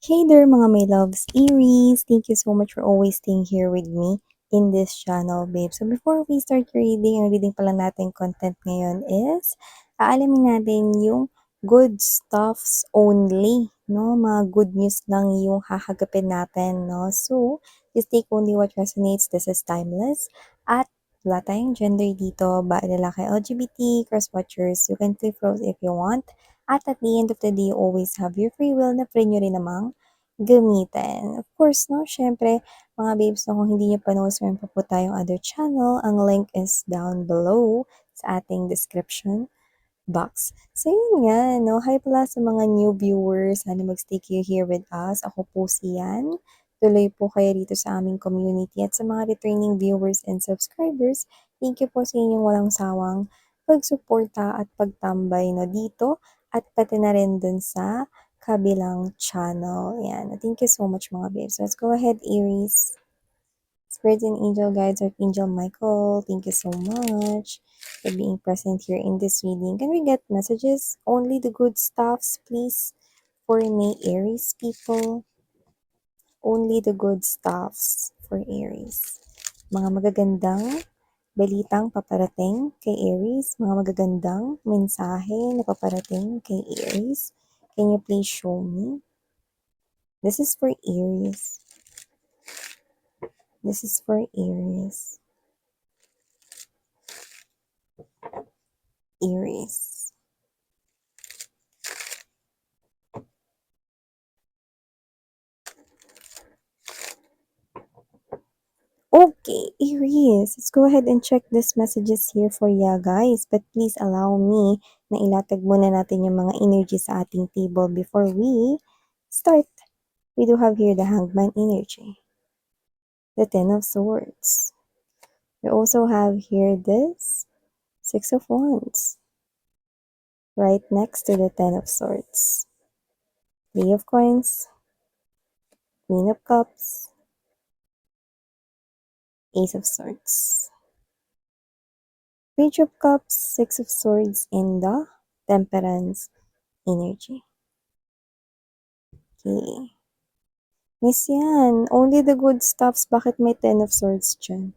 Hey there mga my loves, Aries! Thank you so much for always staying here with me in this channel, babe. So before we start your reading, ang reading pala natin content ngayon is aalamin natin yung good stuffs only, no? Mga good news lang yung hahagapin natin, no? So, just take only what resonates. This is timeless. At wala tayong gender dito, ba lalaki, LGBT, cross-watchers. You can flip roles if you want. At the end of the day, you always have your free will na pwede nyo rin namang gamitin. Of course, no, syempre, mga babes, no, kung hindi nyo pa knows, meron pa po tayong other channel. Ang link is down below sa ating description box. So, yun nga, no, hi pala sa mga new viewers. Sana mag-stay kayo here with us. Ako po si Yan. Tuloy po kayo dito sa aming community. At sa mga returning viewers and subscribers, thank you po sa inyong walang sawang pagsuporta at pagtambay no, dito at pati na rin dun sa kabilang channel. Yan. Thank you so much mga babes. Let's go ahead, Aries. Spirit and Angel Guides, Archangel Michael, thank you so much for being present here in this reading. Can we get messages? Only the good stuffs, please, for me, Aries people. Only the good stuffs for Aries. Mga magagandang balitang paparating kay Aries, mga magagandang mensahe na paparating kay Aries. Can you please show me? This is for Aries. This is for Aries. Aries. Okay, Aries, let's go ahead and check these messages here for ya guys. But please allow me na ilatag muna natin yung mga energy sa ating table before we start. We do have here the Hangman energy, the Ten of Swords. We also have here this Six of Wands, right next to the Ten of Swords. Three of Coins, Queen of Cups, Ace of Swords. Page of Cups, Six of Swords, and the Temperance energy. Okay. Miss yan, only the good stuffs. Bakit may Ten of Swords dyan?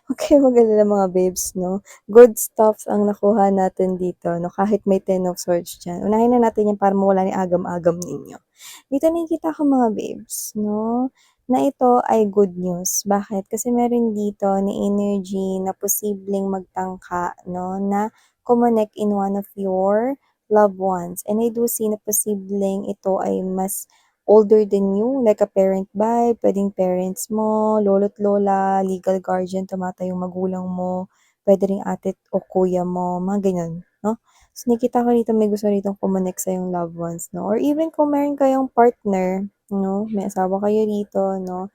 Okay, mag-alala mga babes, no? Good stuffs ang nakuha natin dito, no? Kahit may Ten of Swords dyan. Unahin na natin yan para mawala ni agam-agam ninyo. Dito nakikita ko mga babes, no? Na ito ay good news. Bakit? Kasi meron dito ni energy na posibleng magtangka, no? Na kumonek in one of your loved ones. And I do see na posibleng ito ay mas older than you, like a parent vibe, pwedeng parents mo, lolo't lola, legal guardian, tumatayong magulang mo, pwede ring ate o kuya mo, mga ganyan, no? So, nakita ko dito may gusto ritong kumonek sa yung loved ones, no? Or even kung meron kayong partner, no? May asawa kayo dito, no?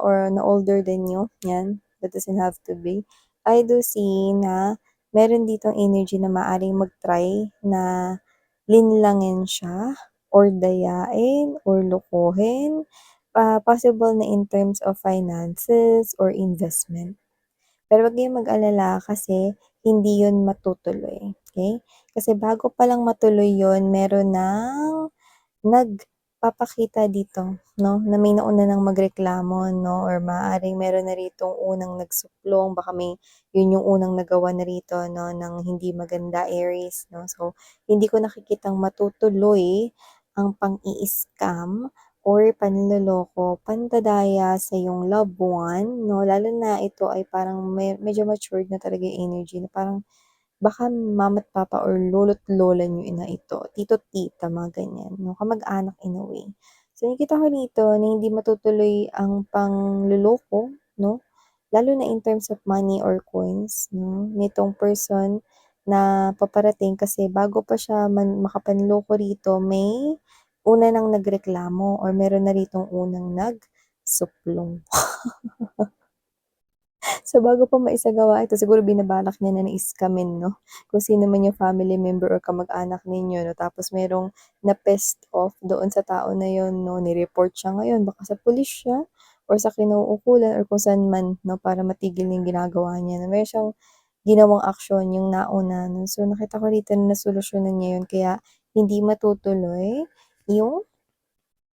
Or na older than you, yan. That doesn't have to be. I do see na meron ditong energy na maaring mag-try na linlangin siya or dayain or lokohin, possible na in terms of finances or investment. Pero wag kayong mag-alala kasi hindi yun matutuloy, okay? Kasi bago pa lang matuloy yun, meron ng nagpapakita dito, no, na may nauna ng magreklamo, no, or maaaring meron na ritong unang nagsuplong, baka may yun yung unang nagawa na rito, no, ng hindi maganda, Aries, no. So, hindi ko nakikitang matutuloy ang pang-i-scam or panloloko, pandadaya sa iyong loved one, no, lalo na ito ay parang medyo matured na talaga yung energy na parang baka mama't papa or lolo't lola niyo na ito, tito, tita, mga ganyan, 'no, kamag-anak in a way. So, nakikita ko dito na hindi matutuloy ang pangloloko, 'no, lalo na in terms of money or coins, 'no, nitong person na paparating kasi bago pa siya makapanloko rito may una ng nagreklamo or meron na ritong unang nagsuplong. So, bago pa maisagawa ito siguro binabalak niya na na-scamin 'no, kung sino man yung family member or kamag-anak ninyo 'no, tapos merong na-pissed off doon sa tao na yun 'no, ni-report siya ngayon baka sa pulis siya or sa kinauukulan or kung saan man 'no, para matigil yung ginagawa niya na meron siyang ginawang aksyon yung nauna 'no. So, nakita ko dito na nasolusyonan niya yun kaya hindi matutuloy yung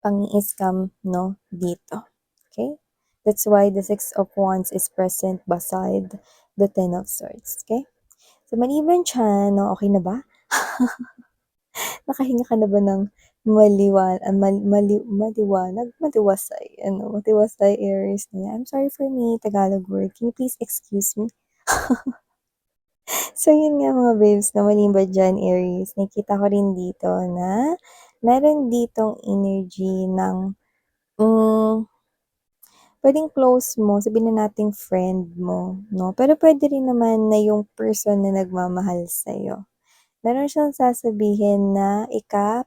pang-i-scam, no, dito. Okay? That's why the Six of Wands is present beside the Ten of Swords. Okay? So, maliban dyan, no, okay na ba? Nakahinga ka na ba ng matiwasay Aries na yan? I'm sorry for me, Tagalog word. Can you please excuse me? So, yun nga mga babes, na maliban dyan, Aries, nakita ko rin dito na meron ditong energy ng mm, pwedeng close mo, sabihin na nating friend mo, no? Pero pwede rin naman na yung person na nagmamahal sa'yo. Meron siyang sasabihin na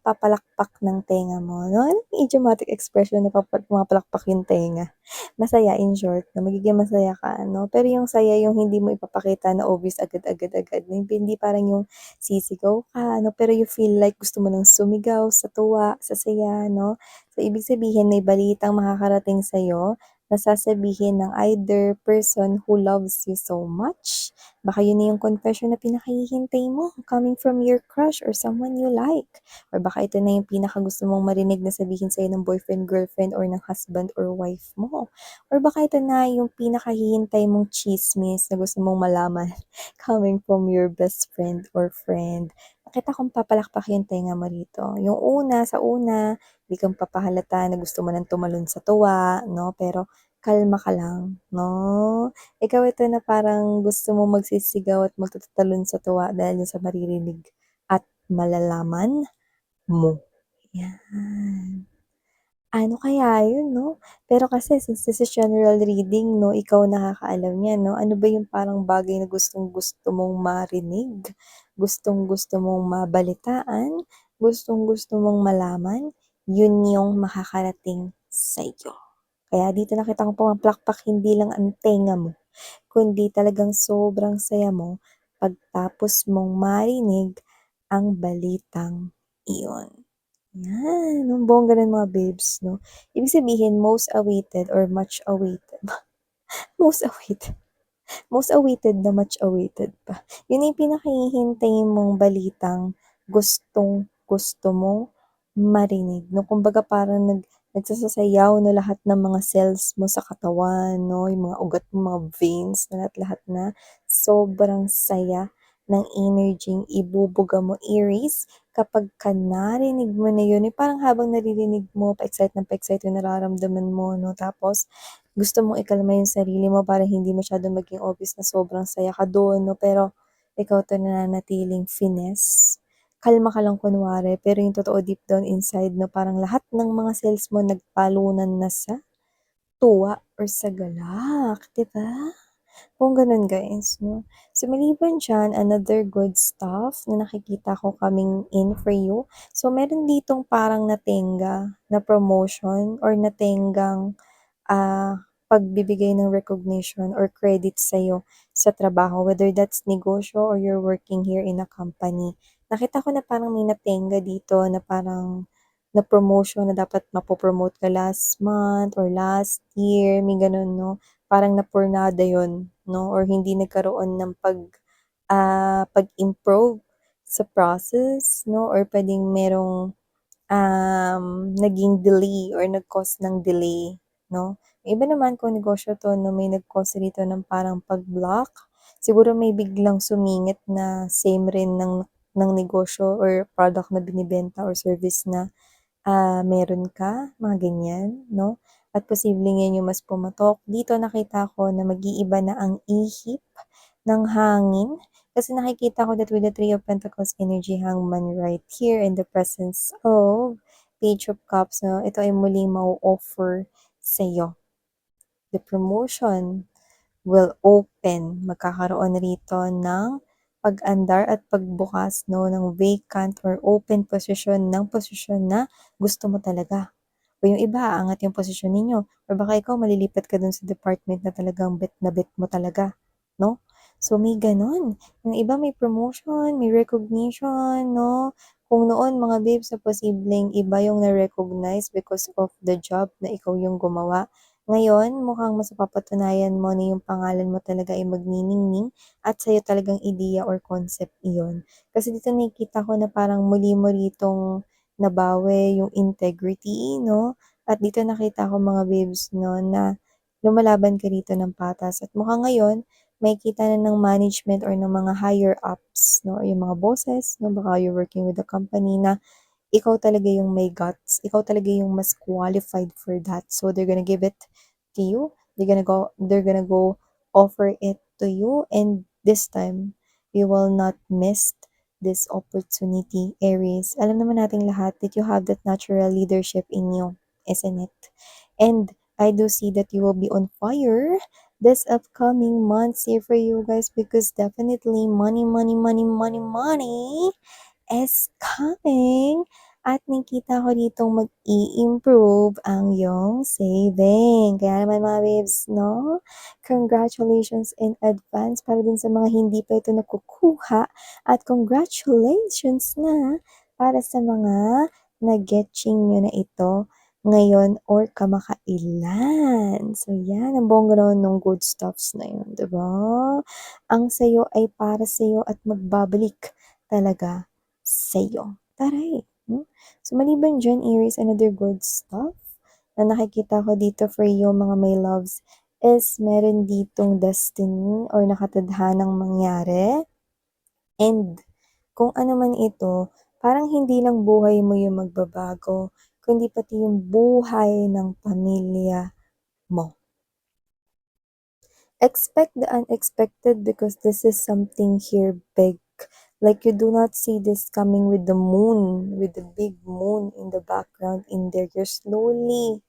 papalakpak ng tenga mo, 'no? Anong idiomatic expression na pumapalakpak yung tenga? Masaya in short, na magiging masaya ka, 'no? Pero yung saya yung hindi mo ipapakita na obvious agad-agad-agad, na hindi parang yung sisigaw ka, 'no? Pero you feel like gusto mo ng sumigaw sa tuwa, sa saya, 'no? So, ibig sabihin may balitang makakarating sa'yo na sasabihin ng either person who loves you so much. Baka yun na yung confession na pinakahihintay mo coming from your crush or someone you like. Or baka ito na yung pinakagusto mong marinig na sabihin sa'yo ng boyfriend, girlfriend, or ng husband or wife mo. Or baka ito na yung pinakahihintay mong chismis na gusto mong malaman coming from your best friend or friend. Nakita kong papalakpak yung tenga mo rito. Yung sa una, di kang papahalata na gusto mo nang tumalon sa tuwa, no? Pero kalma ka lang, no? Ikaw ito na parang gusto mo magsisigaw at magtatatalon sa tuwa dahil sa maririnig at malalaman mo. Yan. Ano kaya yun, no? Pero kasi since this is general reading, no, ikaw nakakaalam niyan, no? Ano ba yung parang bagay na gustong-gusto mong marinig? Gustong-gusto mong mabalitaan? Gustong-gusto mong malaman? Yun yung makakarating sa'yo. Kaya dito nakita ko pumapalakpak hindi lang ang tenga mo, kundi talagang sobrang saya mo pagtapos mong marinig ang balitang iyon. Yan, ang bongga nun mga babes, 'no? Ibig sabihin most awaited or much awaited, most awaited, most awaited na much awaited pa. Yun yung pinakahihintay mong balitang gustong-gusto mong marinig, 'no? Kumbaga parang nagsasayaw na lahat ng mga cells mo sa katawan, 'no? Yung mga ugat mo, mga veins na lahat-lahat na sobrang saya ng energy ibubuga mo, Aries, kapagka narinig mo na yun. Yung parang habang naririnig mo, pa-excite ng pa-excite yung nararamdaman mo, 'no? Tapos gusto mong ikalma yung sarili mo para hindi masyadong maging obvious na sobrang saya ka dun, 'no? Pero ikaw 'to nananatiling finesse. Kalma ka lang kunwari, pero yung totoo deep down inside 'no, parang lahat ng mga cells mo nagpalunan na sa tuwa or sa galak, 'di ba? Kung gano'n guys, 'no. So maliban diyan, another good stuff na nakikita ko coming in for you, so meron ditong parang natenga na promotion or natenggang pagbibigay ng recognition or credit sa'yo sa trabaho, whether that's negosyo or you're working here in a company. Nakita ko na parang may natenga dito na parang na promotion na dapat mapopromote ka last month or last year, may ganun, no? Parang napurnada yon, no? Or hindi nagkaroon ng pag-improve sa process, no? Or pwedeng merong naging delay or nag-cause ng delay, no? Yung iba naman kung negosyo 'to 'no, may nag-cause rito ng parang pag-block, siguro may biglang sumingit na same rin ng negosyo or product na binibenta or service na meron ka, mga ganyan, 'no? At posibleng yan yung mas pumatok. Dito nakita ko na mag-iiba na ang ihip ng hangin kasi nakikita ko that with the Three of Pentacles energy hangman right here in the presence of Page of Cups, 'no? Ito ay muling mau-offer sa'yo. The promotion will open. Magkakaroon rito ng pag-andar at pagbukas 'no, ng vacant or open position ng posisyon na gusto mo talaga. O yung iba, aangat yung posisyon ninyo or baka ikaw malilipat ka dun sa department na talagang bet na bet mo talaga, 'no? So, may gano'n. Yung iba may promotion, may recognition, 'no? Kung noon mga babes na posibleng iba yung na-recognize because of the job na ikaw yung gumawa, Ngayon, mukhang mas mapapatunayan mo na yung pangalan mo talaga ay magniningning at sa'yo talagang ideya or concept iyon. Kasi dito nakikita ko na parang muli mo ritong nabawi yung integrity, no? At dito nakita ko mga babes, no, na lumalaban ka rito ng patas. At mukhang ngayon, may kita na ng management or ng mga higher ups, no, or yung mga bosses, no, baka you're working with the company na ikaw talaga yung may guts, ikaw talaga yung mas qualified for that. So they're gonna give it to you. They're gonna go offer it to you, and this time you will not miss this opportunity, Aries. Alam naman nating lahat that you have that natural leadership in you, isn't it? And I do see that you will be on fire this upcoming months here for you guys, because definitely money, money, money, money, money is coming, at nakita ko ditong mag-i-improve ang iyong saving. Kaya naman mga babes, no? Congratulations in advance para dun sa mga hindi pa ito nakukuha, at congratulations na para sa mga nag-getching nyo na ito ngayon or kamakailan. So, yan. Ang bongga naman nung good stuffs na yun, diba? Ang sayo ay para sa'yo at magbabalik talaga sa'yo. Taray! So, maliban dyan, Aries, another good stuff na nakikita ko dito for you, mga my loves, is meron ditong destiny or nakatadhanang mangyari. And kung ano man ito, parang hindi lang buhay mo yung magbabago, kundi pati yung buhay ng pamilya mo. Expect the unexpected, because this is something here big. Like, you do not see this coming with the moon, with the big moon in the background in there. You're slowly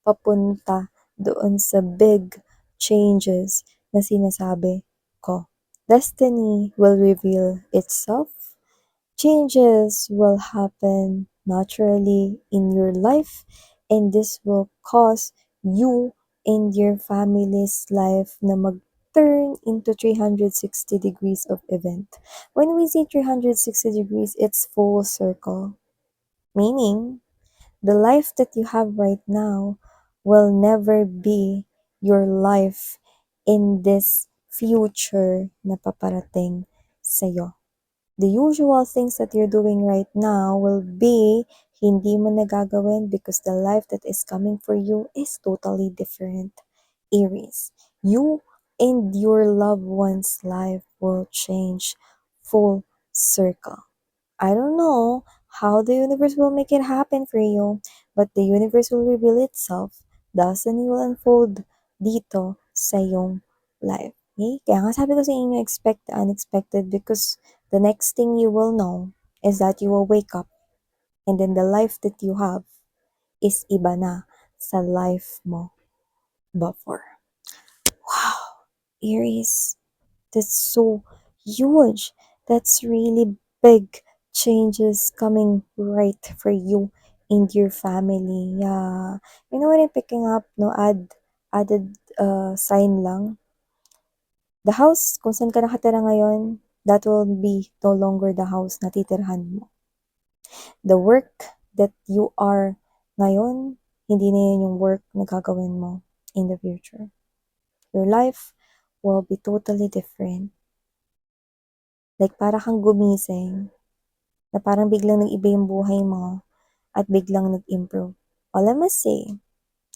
papunta doon sa big changes na sinasabi ko. Destiny will reveal itself. Changes will happen naturally in your life, and this will cause you and your family's life na mag-turn into 360 degrees of event. When we say 360 degrees, it's full circle. Meaning, the life that you have right now will never be your life in this future na paparating sa'yo. The usual things that you're doing right now will be hindi mo nagagawin, because the life that is coming for you is totally different, Aries. You and your loved one's life will change full circle. I don't know how the universe will make it happen for you, but the universe will reveal itself. Destiny will unfold dito sa iyong life. Okay? Kaya nga sabi ko sa inyo, expect the unexpected, because the next thing you will know is that you will wake up, and then the life that you have is iba na sa life mo before. Wow, Aries, that's so huge. That's really big changes coming right for you and your family. Yeah. You know what I'm picking up, no? Added sign lang. The house, kung saan ka nakatira ngayon, that will be no longer the house na titirhan mo. The work that you are ngayon, hindi na yun yung work na gagawin mo in the future. Your life will be totally different. Like, para kang gumising, na parang biglang nag-iba yung buhay mo, at biglang nag-improve. All I must say,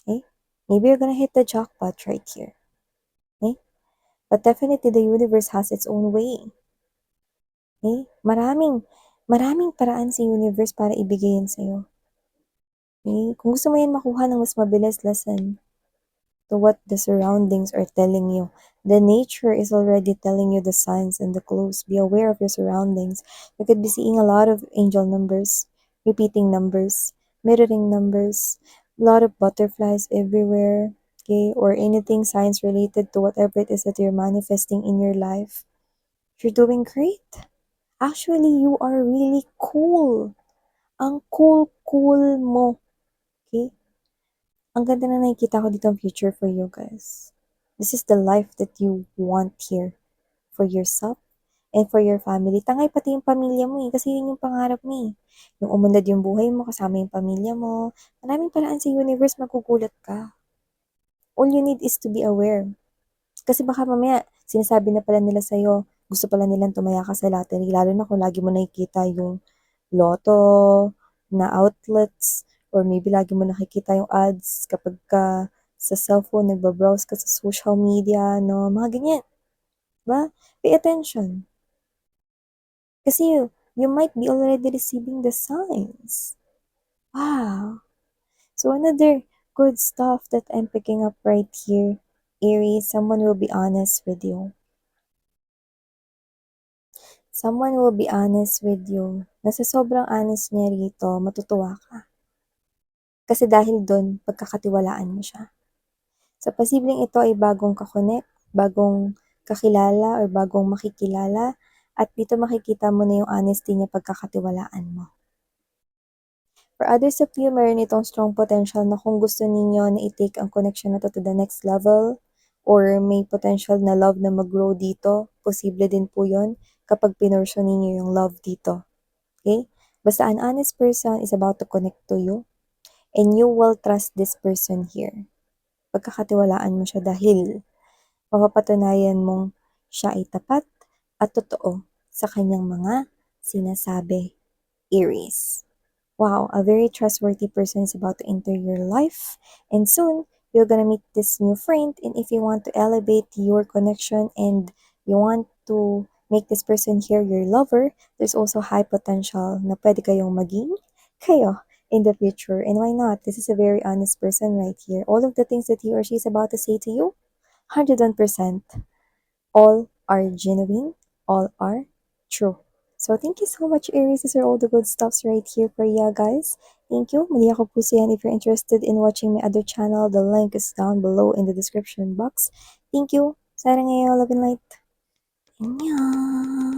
okay, maybe you're gonna hit the jackpot right here. Okay? But definitely, the universe has its own way. Okay? Maraming paraan sa universe para ibigay yan sa'yo. Okay? Kung gusto mo yan makuha ng mas mabilis, listen to what the surroundings are telling you. The nature is already telling you the signs and the clues. Be aware of your surroundings. You could be seeing a lot of angel numbers, repeating numbers, mirroring numbers, a lot of butterflies everywhere, okay? Or anything signs related to whatever it is that you're manifesting in your life. You're doing great. Actually, you are really cool. Ang cool mo. Okay? Ang ganda na nakikita ko dito ang future for you guys. This is the life that you want here for yourself and for your family. Tangay pati yung pamilya mo kasi yun yung pangarap mo Yung umunlad yung buhay mo, kasama yung pamilya mo. Maraming paraan sa universe, magugulat ka. All you need is to be aware. Kasi baka mamaya, sinasabi na pala nila sa'yo, gusto pala nilang tumaya ka sa lottery, lalo na kung lagi mo nakikita yung lotto na outlets, or maybe lagi mo nakikita yung ads kapag ka sa cellphone, nagbabrowse ka sa social media, no? Mga ganyan. Diba? Pay attention. Kasi you might be already receiving the signs. Wow. So another good stuff that I'm picking up right here, Aries, someone will be honest with you. Someone will be honest with you. Na sa sobrang honest niya rito, matutuwa ka. Kasi dahil doon, pagkakatiwalaan mo siya. Sa posibleng ito ay bagong kakonek, bagong kakilala or bagong makikilala, at dito makikita mo na yung honesty niya pagkakatiwalaan mo. For others of you, meron itong strong potential na kung gusto ninyo na i-take ang connection na to the next level, or may potential na love na mag-grow dito, posible din po yun kapag pinursue ninyo yung love dito. Okay? Basta an honest person is about to connect to you, and you will trust this person here. Pagkakatiwalaan mo siya dahil mapapatunayan mong siya ay tapat at totoo sa kanyang mga sinasabi. Aries. Wow, a very trustworthy person is about to enter your life, and soon you're gonna meet this new friend. And if you want to elevate your connection and you want to make this person here your lover, there's also high potential na pwede kayong maging kayo in the future. And why not? This is a very honest person right here. All of the things that he or she is about to say to you, 101%, all are genuine, all are true. So thank you so much, Aries. These are all the good stuffs right here for you guys. Thank you. Muli ako po siyan. If you're interested in watching my other channel, the link is down below in the description box. Thank you. Sarang ngayon, love and light. Annyeong!